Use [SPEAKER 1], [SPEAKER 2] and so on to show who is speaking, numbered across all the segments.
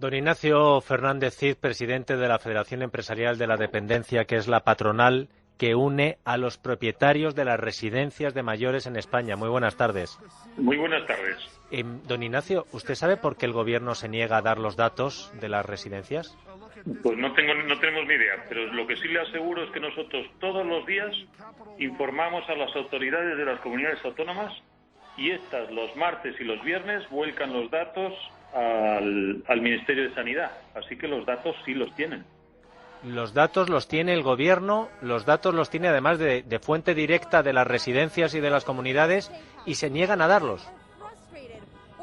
[SPEAKER 1] Don Ignacio Fernández Cid, presidente de la Federación Empresarial de la Dependencia, que es la patronal que une a los propietarios de las residencias de mayores en España. Muy buenas tardes.
[SPEAKER 2] Muy buenas tardes.
[SPEAKER 1] Don Ignacio, ¿usted sabe por qué el Gobierno se niega a dar los datos de las residencias?
[SPEAKER 2] Pues no tenemos ni idea, pero lo que sí le aseguro es que nosotros todos los días informamos a las autoridades de las comunidades autónomas y estas los martes y los viernes vuelcan los datos al Ministerio de Sanidad. Así que los datos sí los tienen.
[SPEAKER 1] Los datos los tiene el Gobierno, los datos los tiene además de fuente directa de las residencias y de las comunidades y se niegan a darlos.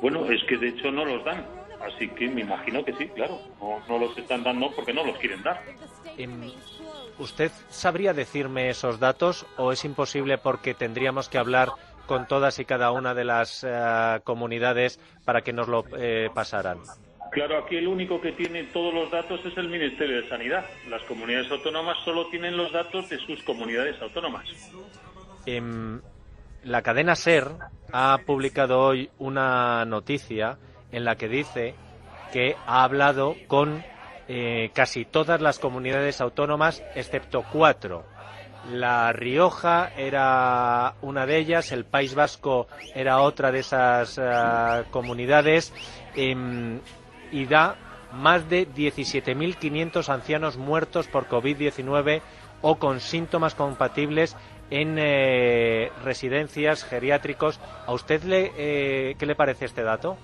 [SPEAKER 2] Bueno, es que de hecho no los dan, así que me imagino que sí, claro. No los están dando porque no los quieren dar.
[SPEAKER 1] ¿Usted sabría decirme esos datos o es imposible porque tendríamos que hablar con todas y cada una de las comunidades para que nos lo pasaran?
[SPEAKER 2] Claro, aquí el único que tiene todos los datos es el Ministerio de Sanidad. Las comunidades autónomas solo tienen los datos de sus comunidades autónomas.
[SPEAKER 1] La cadena SER ha publicado hoy una noticia en la que dice que ha hablado con casi todas las comunidades autónomas excepto 4. La Rioja era una de ellas, el País Vasco era otra de esas comunidades, y da más de 17.500 ancianos muertos por COVID-19 o con síntomas compatibles en residencias geriátricos. ¿A usted qué le parece este dato?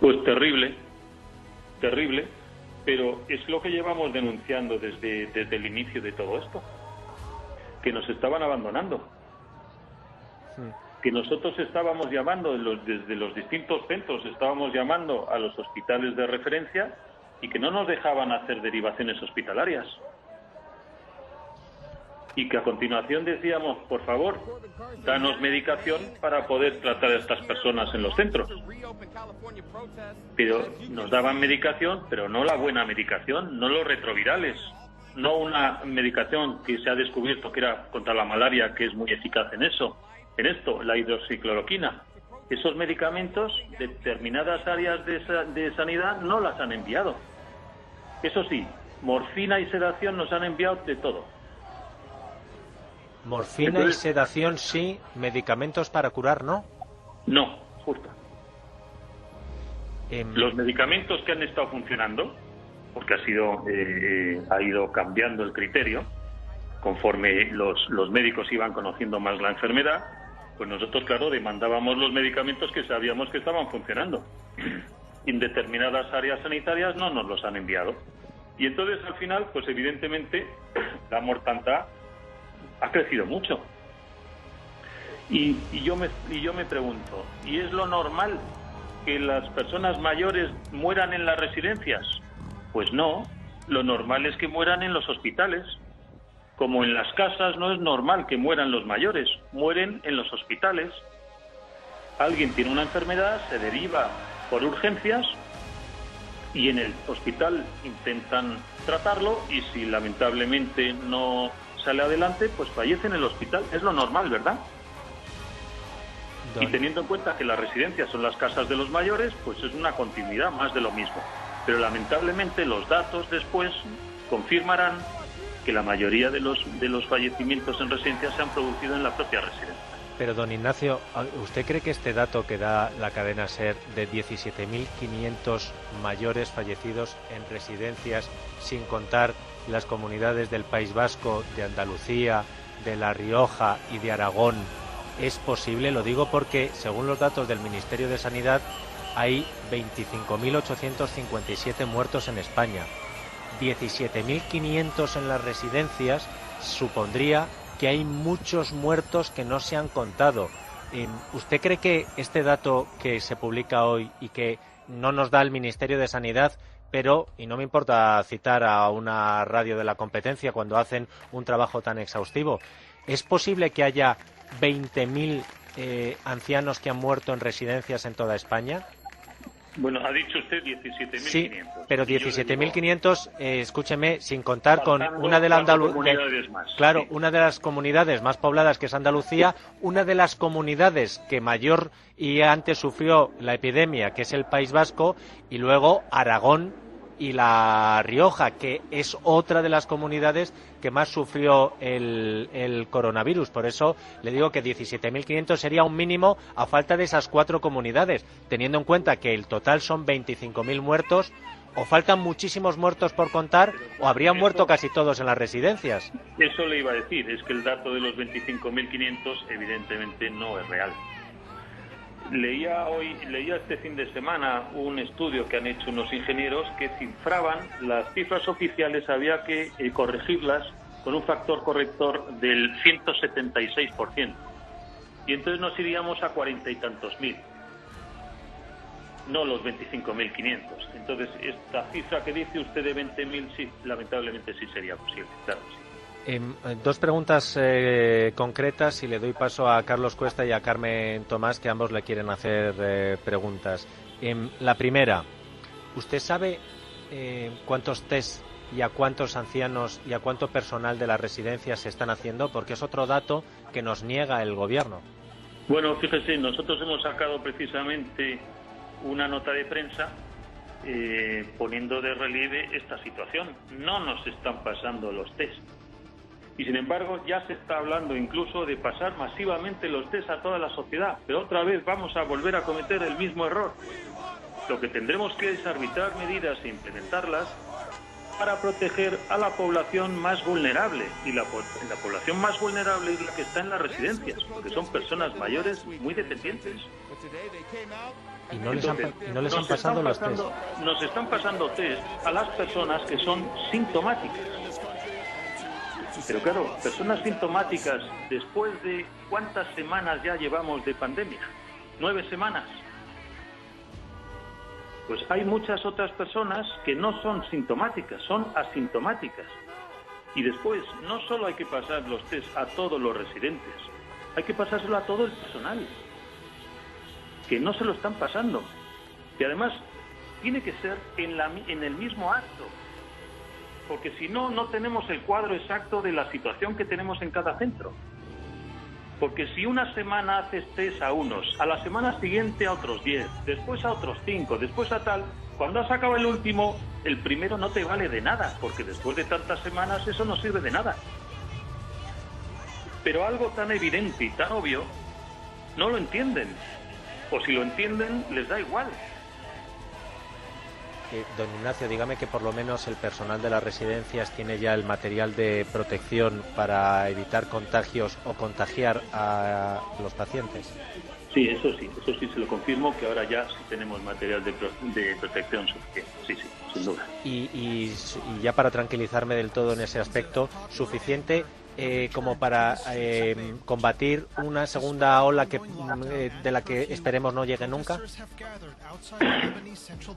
[SPEAKER 2] Pues terrible, pero es lo que llevamos denunciando desde el inicio de todo esto, que nos estaban abandonando. Que nosotros estábamos llamando desde los distintos centros, estábamos llamando a los hospitales de referencia y que no nos dejaban hacer derivaciones hospitalarias. Y que a continuación decíamos, por favor, danos medicación para poder tratar a estas personas en los centros. Pero nos daban medicación, pero no la buena medicación, no los retrovirales, no una medicación que se ha descubierto que era contra la malaria, que es muy eficaz en esto, la hidroxicloroquina. Esos medicamentos, determinadas áreas de sanidad no las han enviado. Eso sí, morfina y sedación nos han enviado de todo.
[SPEAKER 1] Morfina y sedación sí, medicamentos para curar no.
[SPEAKER 2] No, justo. Los medicamentos que han estado funcionando, porque ha ido cambiando el criterio conforme los médicos iban conociendo más la enfermedad, pues nosotros, claro, demandábamos los medicamentos que sabíamos que estaban funcionando. En determinadas áreas sanitarias no nos los han enviado. Y entonces, al final, pues evidentemente, la mortandad ha crecido mucho. Y yo me pregunto, ¿y es lo normal que las personas mayores mueran en las residencias? Pues no, lo normal es que mueran en los hospitales. Como en las casas no es normal que mueran los mayores, mueren en los hospitales. Alguien tiene una enfermedad, se deriva por urgencias y en el hospital intentan tratarlo y si lamentablemente no sale adelante, pues fallece en el hospital. Es lo normal, ¿verdad? Y teniendo en cuenta que las residencias son las casas de los mayores, pues es una continuidad más de lo mismo. Pero lamentablemente los datos después confirmarán que la mayoría de los fallecimientos en residencias se han producido en la propia residencia.
[SPEAKER 1] Pero, don Ignacio, ¿usted cree que este dato que da la cadena SER de 17.500 mayores fallecidos en residencias, sin contar las comunidades del País Vasco, de Andalucía, de La Rioja y de Aragón, es posible? Lo digo porque, según los datos del Ministerio de Sanidad, hay 25.857 muertos en España. 17.500 en las residencias supondría que hay muchos muertos que no se han contado. ¿Usted cree que este dato que se publica hoy y que no nos da el Ministerio de Sanidad, pero, y no me importa citar a una radio de la competencia cuando hacen un trabajo tan exhaustivo, ¿es posible que haya 20.000 ancianos que han muerto en residencias en toda España?
[SPEAKER 2] Bueno, ha dicho usted 17.500.
[SPEAKER 1] Sí, pero 17.500, escúcheme, sin contar con una de las claro, una de las comunidades más pobladas que es Andalucía, una de las comunidades que mayor y antes sufrió la epidemia, que es el País Vasco, y luego Aragón, y La Rioja, que es otra de las comunidades que más sufrió el coronavirus. Por eso le digo que 17.500 sería un mínimo a falta de esas 4 comunidades, teniendo en cuenta que el total son 25.000 muertos. O faltan muchísimos muertos por contar, o habrían muerto casi todos en las residencias.
[SPEAKER 2] Eso le iba a decir, es que el dato de los 25.500 evidentemente no es real. Leía este fin de semana un estudio que han hecho unos ingenieros que cifraban las cifras oficiales, había que corregirlas con un factor corrector del 176%. Y entonces nos iríamos a 40 y tantos mil. No los 25.500. Entonces, esta cifra que dice usted de 20.000, sí, lamentablemente sí sería posible, claro que sí.
[SPEAKER 1] 2 preguntas concretas y le doy paso a Carlos Cuesta y a Carmen Tomás, que ambos le quieren hacer preguntas. La primera, ¿usted sabe cuántos test y a cuántos ancianos y a cuánto personal de las residencias se están haciendo? Porque es otro dato que nos niega el gobierno.
[SPEAKER 2] Bueno, fíjese, nosotros hemos sacado precisamente una nota de prensa poniendo de relieve esta situación. No nos están pasando los test. Y sin embargo ya se está hablando incluso de pasar masivamente los test a toda la sociedad. Pero otra vez vamos a volver a cometer el mismo error. Lo que tendremos que es arbitrar medidas e implementarlas para proteger a la población más vulnerable. Y la población más vulnerable es la que está en las residencias, porque son personas mayores muy dependientes.
[SPEAKER 1] Y no les han pasado los test.
[SPEAKER 2] Nos están pasando test a las personas que son sintomáticas. Pero claro, personas sintomáticas, después de ¿cuántas semanas ya llevamos de pandemia? 9 semanas. Pues hay muchas otras personas que no son sintomáticas, son asintomáticas. Y después, no solo hay que pasar los test a todos los residentes, hay que pasárselo a todo el personal, que no se lo están pasando. Y además, tiene que ser en el mismo acto, porque si no, no tenemos el cuadro exacto de la situación que tenemos en cada centro. Porque si una semana haces test a unos, a la semana siguiente a otros 10, después a otros 5, después a tal, cuando has acabado el último, el primero no te vale de nada, porque después de tantas semanas eso no sirve de nada. Pero algo tan evidente y tan obvio, no lo entienden. O si lo entienden, les da igual.
[SPEAKER 1] Don Ignacio, dígame que por lo menos el personal de las residencias tiene ya el material de protección para evitar contagios o contagiar a los pacientes.
[SPEAKER 2] Sí, eso sí se lo confirmo, que ahora ya sí tenemos material de protección suficiente, sí, sin duda.
[SPEAKER 1] Y ya para tranquilizarme del todo en ese aspecto, suficiente como para combatir una segunda ola de la que esperemos no llegue nunca.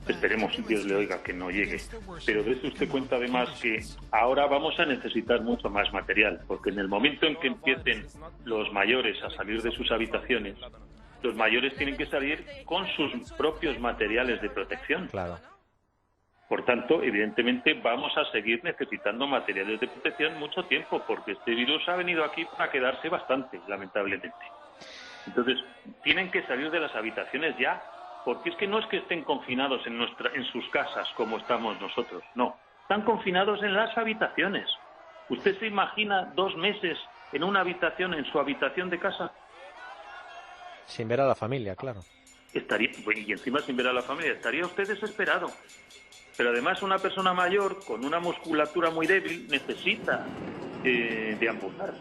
[SPEAKER 2] Esperemos, Dios le oiga, que no llegue. Pero dése usted cuenta además que ahora vamos a necesitar mucho más material, porque en el momento en que empiecen los mayores a salir de sus habitaciones, los mayores tienen que salir con sus propios materiales de protección.
[SPEAKER 1] Claro.
[SPEAKER 2] Por tanto, evidentemente vamos a seguir necesitando materiales de protección mucho tiempo, porque este virus ha venido aquí para quedarse bastante, lamentablemente. Entonces, tienen que salir de las habitaciones ya, porque es que no es que estén confinados en sus casas como estamos nosotros, no. Están confinados en las habitaciones. ¿Usted se imagina 2 meses en una habitación, en su habitación de casa?
[SPEAKER 1] Sin ver a la familia, claro.
[SPEAKER 2] Y encima sin ver a la familia, estaría usted desesperado. Pero además una persona mayor con una musculatura muy débil necesita deambular,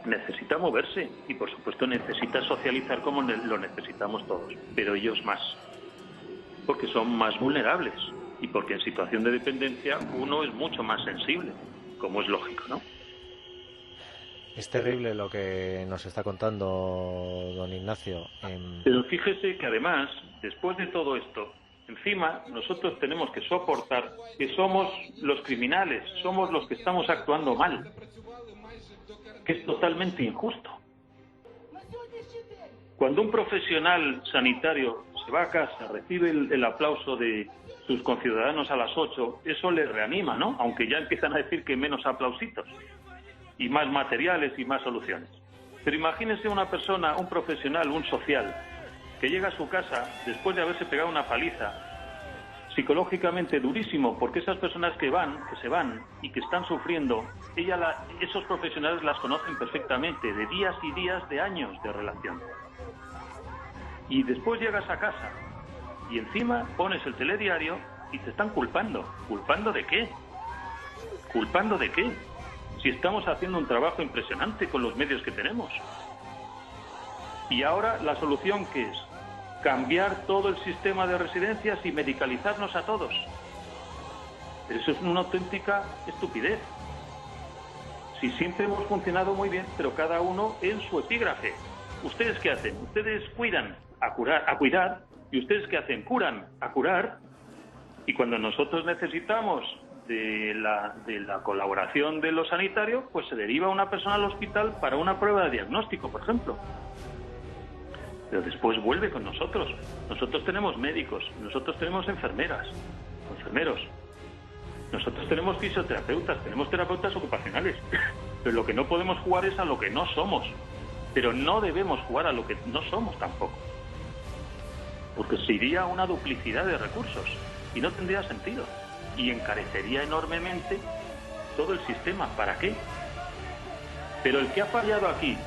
[SPEAKER 2] necesita moverse y por supuesto necesita socializar como lo necesitamos todos, pero ellos más, porque son más vulnerables y porque en situación de dependencia uno es mucho más sensible, como es lógico, ¿no?
[SPEAKER 1] Es terrible lo que nos está contando don Ignacio.
[SPEAKER 2] Pero fíjese que además, después de todo esto, encima nosotros tenemos que soportar que somos los criminales, somos los que estamos actuando mal, que es totalmente injusto. Cuando un profesional sanitario se va a casa, recibe el aplauso de sus conciudadanos a las 8, eso le reanima, ¿no? Aunque ya empiezan a decir que menos aplausitos y más materiales y más soluciones. Pero imagínese una persona, un profesional, un social, que llega a su casa después de haberse pegado una paliza, psicológicamente durísimo, porque esas personas que se van y que están sufriendo, esos profesionales las conocen perfectamente, de días y días, de años de relación. Y después llegas a casa y encima pones el telediario y te están culpando. ¿Culpando de qué? ¿Culpando de qué? Si estamos haciendo un trabajo impresionante con los medios que tenemos. Y ahora la solución, ¿qué es? Cambiar todo el sistema de residencias y medicalizarnos a todos. Eso es una auténtica estupidez. Si siempre hemos funcionado muy bien, pero cada uno en su epígrafe. ¿Ustedes qué hacen? Ustedes cuidan a cuidar, y ustedes qué hacen? Curan a curar. Y cuando nosotros necesitamos de la colaboración de los sanitarios, pues se deriva a una persona al hospital para una prueba de diagnóstico, por ejemplo. Pero después vuelve con nosotros. Nosotros tenemos médicos, nosotros tenemos enfermeras, enfermeros, nosotros tenemos fisioterapeutas, tenemos terapeutas ocupacionales. Pero lo que no podemos jugar es a lo que no somos. Pero no debemos jugar a lo que no somos tampoco. Porque se iría a una duplicidad de recursos y no tendría sentido. Y encarecería enormemente todo el sistema. ¿Para qué? Pero el que ha fallado aquí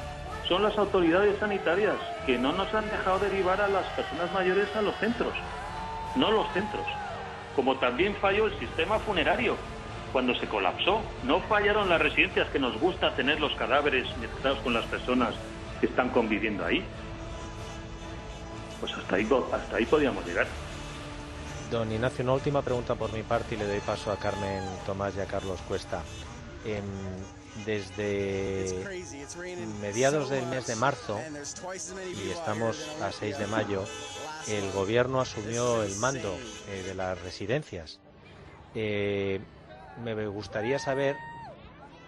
[SPEAKER 2] son las autoridades sanitarias, que no nos han dejado derivar a las personas mayores a los centros, no los centros. Como también falló el sistema funerario cuando se colapsó. No fallaron las residencias, que nos gusta tener los cadáveres mezclados con las personas que están conviviendo ahí. Pues hasta ahí podíamos llegar.
[SPEAKER 1] Don Ignacio, una última pregunta por mi parte y le doy paso a Carmen Tomás y a Carlos Cuesta. Desde mediados del mes de marzo, y estamos a 6 de mayo, el gobierno asumió el mando de las residencias. Me gustaría saber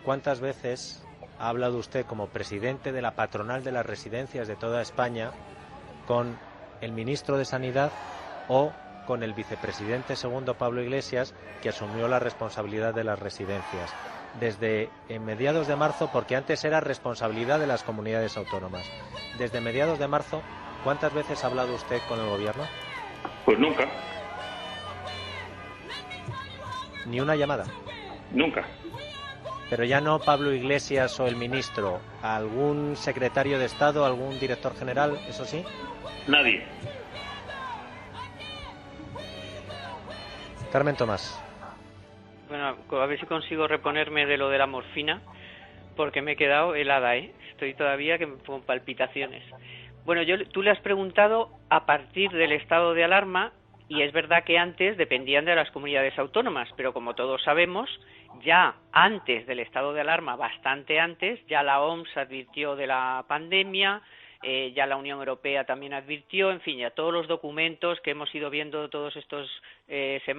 [SPEAKER 1] cuántas veces ha hablado usted como presidente de la patronal de las residencias de toda España con el ministro de Sanidad o con el vicepresidente segundo, Pablo Iglesias, que asumió la responsabilidad de las residencias. Desde mediados de marzo, porque antes era responsabilidad de las comunidades autónomas. Desde mediados de marzo, ¿cuántas veces ha hablado usted con el gobierno?
[SPEAKER 2] Pues nunca.
[SPEAKER 1] ¿Ni una llamada?
[SPEAKER 2] Nunca.
[SPEAKER 1] Pero ya no Pablo Iglesias o el ministro, ¿algún secretario de Estado, algún director general, eso sí?
[SPEAKER 2] Nadie.
[SPEAKER 1] Carmen Tomás.
[SPEAKER 3] Bueno, a ver si consigo reponerme de lo de la morfina, porque me he quedado helada, ¿eh? Estoy todavía con palpitaciones. Bueno, tú le has preguntado a partir del estado de alarma, y es verdad que antes dependían de las comunidades autónomas, pero como todos sabemos, ya antes del estado de alarma, bastante antes, ya la OMS advirtió de la pandemia, ya la Unión Europea también advirtió, en fin, ya todos los documentos que hemos ido viendo todos estos semanas,